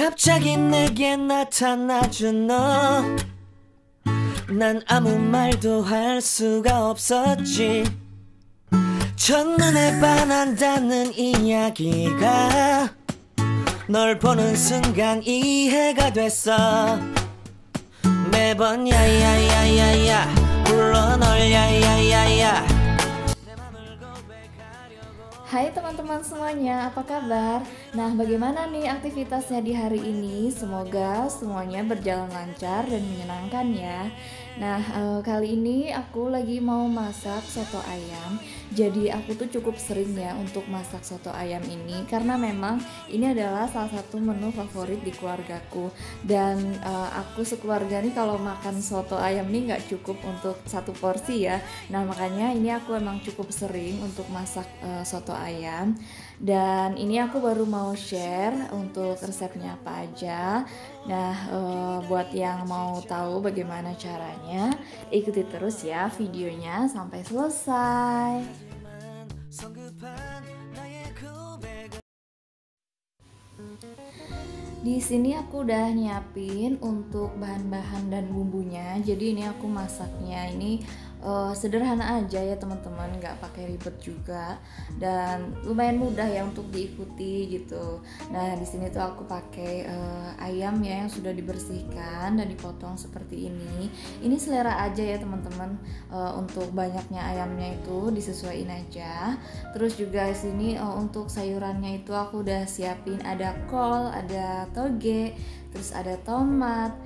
갑자기 내게 나타나준 너, 난 아무 말도 할 수가 없었지. 첫눈에 반한다는 이야기가 널 보는 순간 이해가 됐어. 매번 야야야야야 불러 널 야야야야. Hai teman-teman semuanya, apa kabar? Nah, bagaimana nih aktivitasnya di hari ini? Semoga semuanya berjalan lancar dan menyenangkan ya. Nah, kali ini aku lagi mau masak soto ayam. Jadi aku tuh cukup sering ya untuk masak soto ayam ini, karena memang ini adalah salah satu menu favorit di keluargaku. Dan aku sekeluarga nih kalau makan soto ayam nih nggak cukup untuk satu porsi ya. Nah, makanya ini aku emang cukup sering untuk masak soto ayam. Dan ini aku baru mau share untuk resepnya apa aja. Nah, buat yang mau tahu bagaimana caranya, ikuti terus ya videonya sampai selesai. Di sini aku udah nyiapin untuk bahan-bahan dan bumbunya. Jadi ini aku masaknya ini sederhana aja ya teman-teman, nggak pakai ribet juga dan lumayan mudah ya untuk diikuti gitu. Nah, di sini tuh aku pakai ayam ya yang sudah dibersihkan dan dipotong seperti ini. Ini selera aja ya teman-teman, untuk banyaknya ayamnya itu disesuaikan aja. Terus juga di sini untuk sayurannya itu aku udah siapin, ada kol, ada toge, terus ada tomat,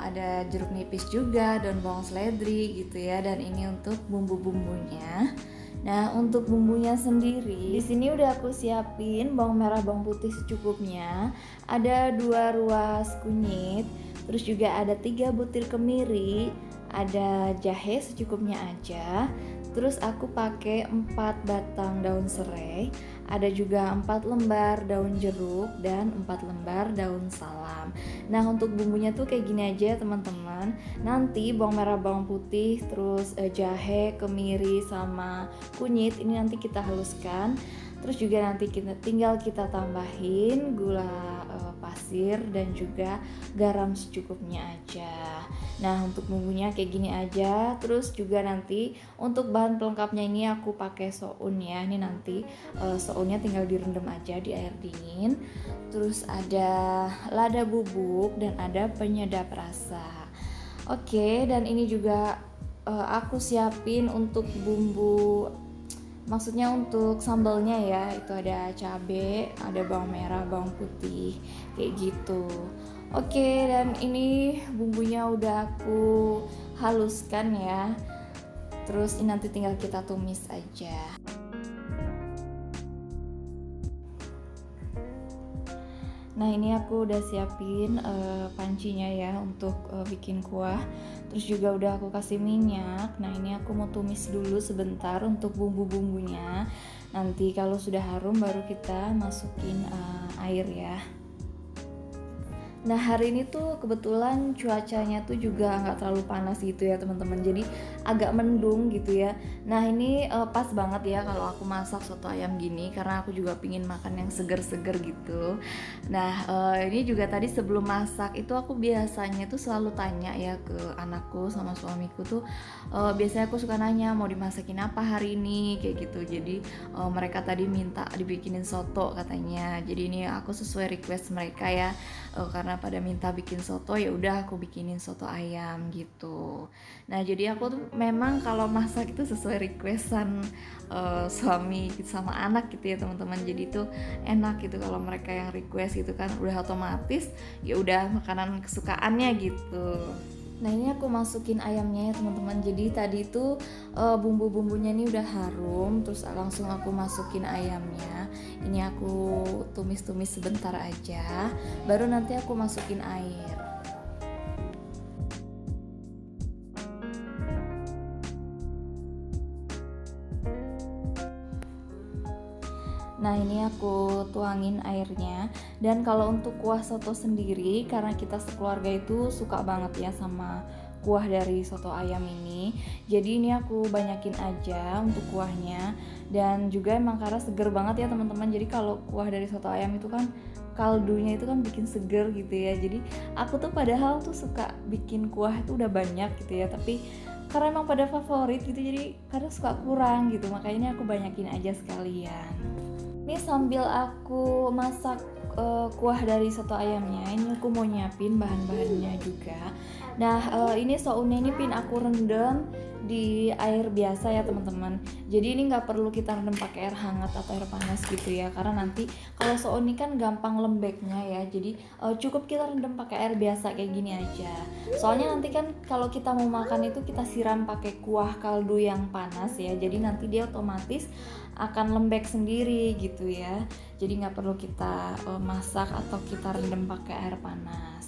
ada jeruk nipis juga, daun bawang seledri gitu ya. Dan ini untuk bumbu-bumbunya. Nah, untuk bumbunya sendiri di sini udah aku siapin bawang merah, bawang putih secukupnya, ada 2 ruas kunyit, terus juga ada 3 butir kemiri, ada jahe secukupnya aja. Terus aku pakai 4 batang daun serai, ada juga 4 lembar daun jeruk dan 4 lembar daun salam. Nah, untuk bumbunya tuh kayak gini aja teman-teman. Nanti bawang merah, bawang putih, terus jahe, kemiri sama kunyit ini nanti kita haluskan. Terus juga nanti tinggal kita tambahin gula pasir dan juga garam secukupnya aja. Nah, untuk bumbunya kayak gini aja. Terus juga nanti untuk bahan pelengkapnya ini aku pakai soun ya. Ini nanti sounnya tinggal direndam aja di air dingin. Terus ada lada bubuk dan ada penyedap rasa. Oke, dan ini juga aku siapin untuk bumbu, maksudnya untuk sambalnya ya, itu ada cabai, ada bawang merah, bawang putih, kayak gitu. Oke, dan ini bumbunya udah aku haluskan ya. Terus ini nanti tinggal kita tumis aja. Nah, ini aku udah siapin pancinya ya untuk bikin kuah. Terus juga udah aku kasih minyak. Nah, ini aku mau tumis dulu sebentar untuk bumbu-bumbunya. Nanti kalau sudah harum baru kita masukin air ya. Nah, hari ini tuh kebetulan cuacanya tuh juga nggak terlalu panas gitu ya teman-teman, jadi agak mendung gitu ya. Nah, ini pas banget ya kalau aku masak soto ayam gini, karena aku juga pingin makan yang seger-seger gitu. Nah, ini juga tadi sebelum masak itu aku biasanya tuh selalu tanya ya ke anakku sama suamiku tuh, biasanya aku suka nanya mau dimasakin apa hari ini kayak gitu. Jadi mereka tadi minta dibikinin soto katanya. Jadi ini aku sesuai request mereka ya, karena pada minta bikin soto, ya udah aku bikinin soto ayam gitu. Nah, jadi aku tuh memang kalau masak itu sesuai requestan suami sama anak gitu ya teman-teman. Jadi itu enak gitu kalau mereka yang request gitu kan, udah otomatis ya udah makanan kesukaannya gitu. Nah, ini aku masukin ayamnya ya teman-teman. Jadi tadi itu bumbu-bumbunya ini udah harum, terus langsung aku masukin ayamnya. Ini aku tumis-tumis sebentar aja, baru nanti aku masukin air. Nah, ini aku tuangin airnya. Dan kalau untuk kuah soto sendiri, karena kita sekeluarga itu suka banget ya sama kuah dari soto ayam ini, jadi ini aku banyakin aja untuk kuahnya. Dan juga emang karena seger banget ya teman-teman, jadi kalau kuah dari soto ayam itu kan kaldunya itu kan bikin seger gitu ya. Jadi aku tuh padahal tuh suka bikin kuah itu udah banyak gitu ya, tapi karena emang pada favorit gitu jadi kadang suka kurang gitu, makanya ini aku banyakin aja sekalian. Ini sambil aku masak kuah dari soto ayamnya, ini aku mau nyiapin bahan-bahannya juga. Nah ini sounnya ini pin aku rendam di air biasa ya teman-teman. Jadi ini nggak perlu kita rendam pakai air hangat atau air panas gitu ya, karena nanti kalau soun ini kan gampang lembeknya ya. Jadi cukup kita rendam pakai air biasa kayak gini aja. Soalnya nanti kan kalau kita mau makan itu kita siram pakai kuah kaldu yang panas ya. Jadi nanti dia otomatis akan lembek sendiri gitu ya. Jadi nggak perlu kita masak atau kita rendam pakai air panas.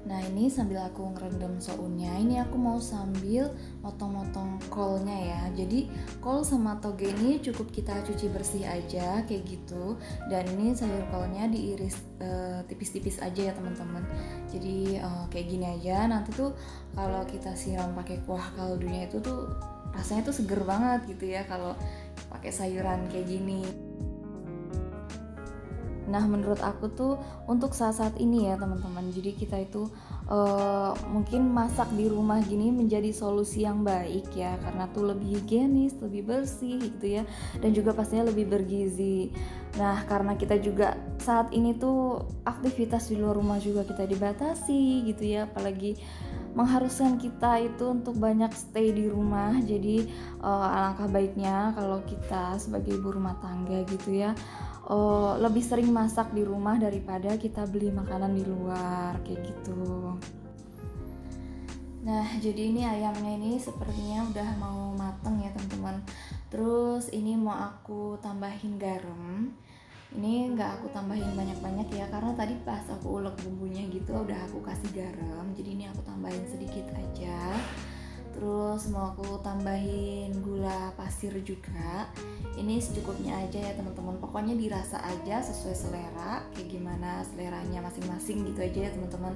Nah ini sambil aku ngerendam sounnya, ini aku mau sambil motong-motong kolnya ya. Jadi kol sama toge ini cukup kita cuci bersih aja kayak gitu. Dan ini sayur kolnya diiris tipis-tipis aja ya teman-teman. Jadi kayak gini aja. Nanti tuh kalau kita siram pakai kuah kaldunya itu tuh rasanya tuh seger banget gitu ya kalau pakai sayuran kayak gini. Nah menurut aku tuh untuk saat-saat ini ya teman-teman, jadi kita itu mungkin masak di rumah gini menjadi solusi yang baik ya, karena tuh lebih higienis, lebih bersih gitu ya, dan juga pastinya lebih bergizi. Nah karena kita juga saat ini tuh aktivitas di luar rumah juga kita dibatasi gitu ya, apalagi mengharuskan kita itu untuk banyak stay di rumah. Jadi alangkah baiknya kalau kita sebagai ibu rumah tangga gitu ya lebih sering masak di rumah daripada kita beli makanan di luar kayak gitu. Nah jadi ini ayamnya ini sepertinya udah mau mateng ya teman-teman. Terus ini mau aku tambahin garam. Ini nggak aku tambahin banyak-banyak ya, karena tadi pas aku ulek bumbunya gitu udah aku kasih garam. Jadi ini aku tambahin sedikit aja. Terus mau aku tambahin gula pasir juga. Ini secukupnya aja ya teman-teman. Pokoknya dirasa aja sesuai selera, kayak gimana seleranya masing-masing gitu aja ya teman-teman.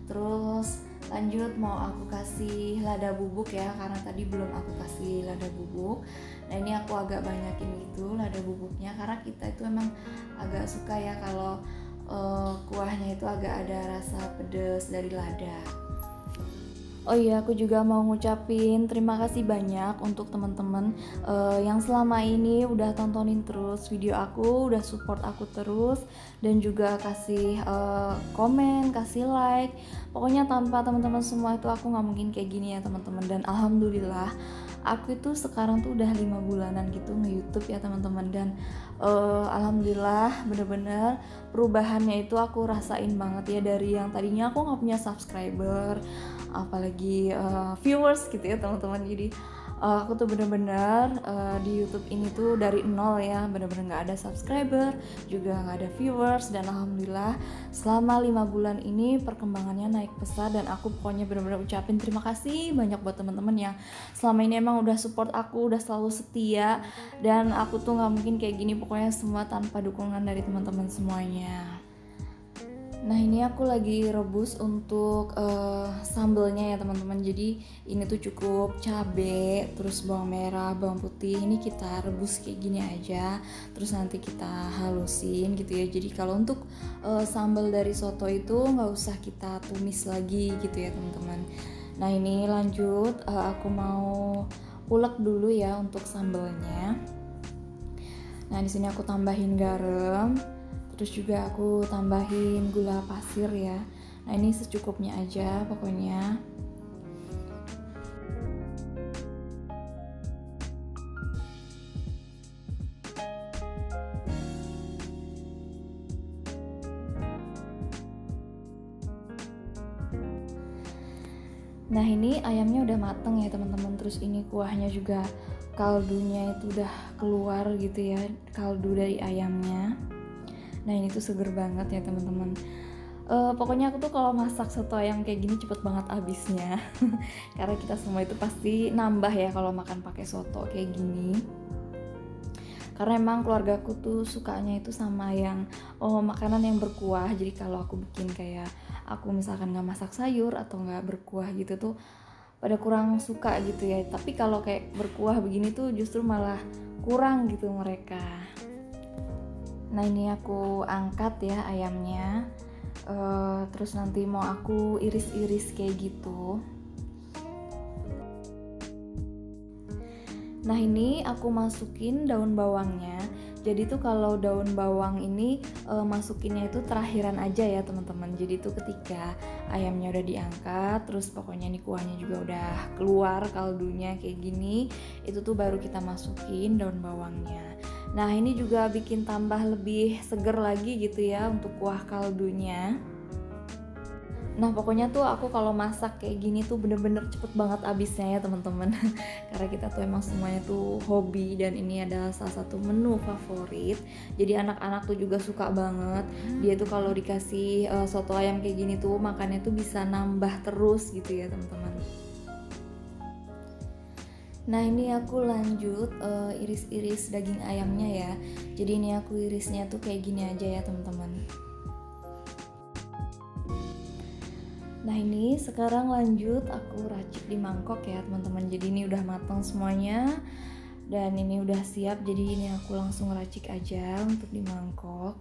Terus lanjut mau aku kasih lada bubuk ya, karena tadi belum aku kasih lada bubuk. Nah ini aku agak banyakin gitu lada bubuknya, karena kita itu emang agak suka ya kalau kuahnya itu agak ada rasa pedas dari lada. Oh iya, aku juga mau ngucapin terima kasih banyak untuk teman-teman yang selama ini udah tontonin terus video aku, udah support aku terus, dan juga kasih komen, kasih like. Pokoknya tanpa teman-teman semua itu aku nggak mungkin kayak gini ya teman-teman. Dan alhamdulillah aku itu sekarang tuh udah 5 bulanan gitu nge-YouTube ya teman-teman. Dan alhamdulillah bener-bener perubahannya itu aku rasain banget ya, dari yang tadinya aku nggak punya subscriber apalagi viewers gitu ya teman-teman. Jadi aku tuh bener-bener di YouTube ini tuh dari nol ya, bener-bener nggak ada subscriber, juga nggak ada viewers. Dan alhamdulillah selama 5 bulan ini perkembangannya naik pesat, dan aku pokoknya bener-bener ucapin terima kasih banyak buat teman-teman yang selama ini emang udah support aku, udah selalu setia. Dan aku tuh nggak mungkin kayak gini pokoknya semua tanpa dukungan dari teman-teman semuanya. Nah ini aku lagi rebus untuk sambelnya ya teman-teman. Jadi ini tuh cukup cabai, terus bawang merah, bawang putih. Ini kita rebus kayak gini aja, terus nanti kita halusin gitu ya. Jadi kalau untuk sambal dari soto itu nggak usah kita tumis lagi gitu ya teman-teman. Nah ini lanjut, aku mau ulek dulu ya untuk sambelnya. Nah di sini aku tambahin garam. Terus juga aku tambahin gula pasir ya. Nah ini secukupnya aja pokoknya. Nah ini ayamnya udah mateng ya teman-teman. Terus ini kuahnya juga, kaldunya itu udah keluar gitu ya, kaldu dari ayamnya. Nah ini tuh seger banget ya teman-teman. Pokoknya aku tuh kalau masak soto ayam kayak gini cepet banget habisnya. Karena kita semua itu pasti nambah ya kalau makan pakai soto kayak gini. Karena emang keluarga aku tuh sukanya itu sama yang makanan yang berkuah. Jadi kalau aku bikin kayak aku misalkan nggak masak sayur atau nggak berkuah gitu tuh pada kurang suka gitu ya. Tapi kalau kayak berkuah begini tuh justru malah kurang gitu mereka. Nah ini aku angkat ya ayamnya. Terus nanti mau aku iris-iris kayak gitu. Nah ini aku masukin daun bawangnya. Jadi tuh kalau daun bawang ini masukinnya itu terakhiran aja ya teman-teman. Jadi tuh ketika ayamnya udah diangkat, terus pokoknya nih kuahnya juga udah keluar kaldunya kayak gini, itu tuh baru kita masukin daun bawangnya. Nah ini juga bikin tambah lebih seger lagi gitu ya untuk kuah kaldunya. Nah pokoknya tuh aku kalau masak kayak gini tuh bener-bener cepet banget habisnya ya teman-teman. Karena kita tuh emang semuanya tuh hobi dan ini adalah salah satu menu favorit. Jadi anak-anak tuh juga suka banget. Dia tuh kalau dikasih soto ayam kayak gini tuh makannya tuh bisa nambah terus gitu ya teman-teman. Nah ini aku lanjut iris-iris daging ayamnya ya. Jadi ini aku irisnya tuh kayak gini aja ya teman-teman. Nah ini sekarang lanjut aku racik di mangkok ya teman-teman. Jadi ini udah matang semuanya dan ini udah siap. Jadi ini aku langsung racik aja untuk di mangkok.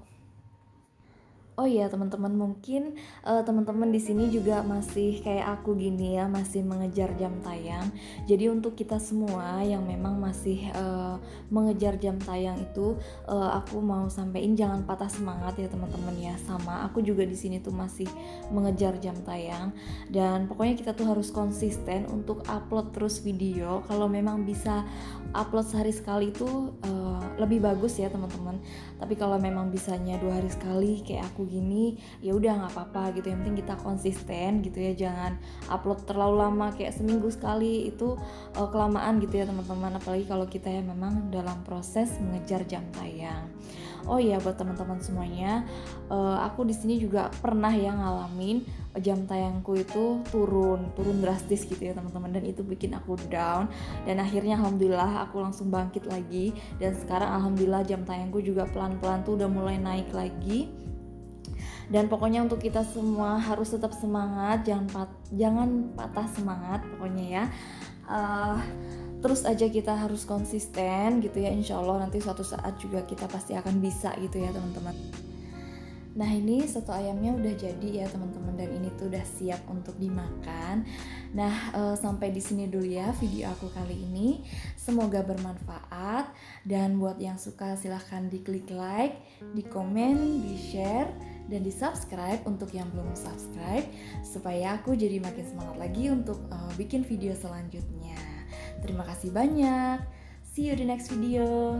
Oh iya teman-teman, mungkin teman-teman di sini juga masih kayak aku gini ya, masih mengejar jam tayang. Jadi untuk kita semua yang memang masih mengejar jam tayang itu, aku mau sampein jangan patah semangat ya teman-teman ya. Sama aku juga di sini tuh masih mengejar jam tayang dan pokoknya kita tuh harus konsisten untuk upload terus video. Kalau memang bisa upload sehari sekali itu lebih bagus ya teman-teman. Tapi kalau memang bisanya 2 hari sekali kayak aku gini, ya udah nggak apa-apa gitu. Yang penting kita konsisten gitu ya, jangan upload terlalu lama kayak seminggu sekali, itu kelamaan gitu ya teman-teman. Apalagi kalau kita ya memang dalam proses mengejar jam tayang. Oh iya buat teman-teman semuanya, aku di sini juga pernah ya ngalamin jam tayangku itu turun drastis gitu ya teman-teman, dan itu bikin aku down. Dan akhirnya alhamdulillah aku langsung bangkit lagi, dan sekarang alhamdulillah jam tayangku juga pelan-pelan tuh udah mulai naik lagi. Dan pokoknya untuk kita semua harus tetap semangat, jangan patah semangat pokoknya ya. Terus aja kita harus konsisten gitu ya, insya Allah nanti suatu saat juga kita pasti akan bisa gitu ya teman-teman. Nah ini soto ayamnya udah jadi ya teman-teman, dan ini tuh udah siap untuk dimakan. Nah sampai di sini dulu ya video aku kali ini, semoga bermanfaat. Dan buat yang suka silahkan diklik like, di komen, di share, dan di subscribe untuk yang belum subscribe, supaya aku jadi makin semangat lagi untuk bikin video selanjutnya. Terima kasih banyak. See you di next video.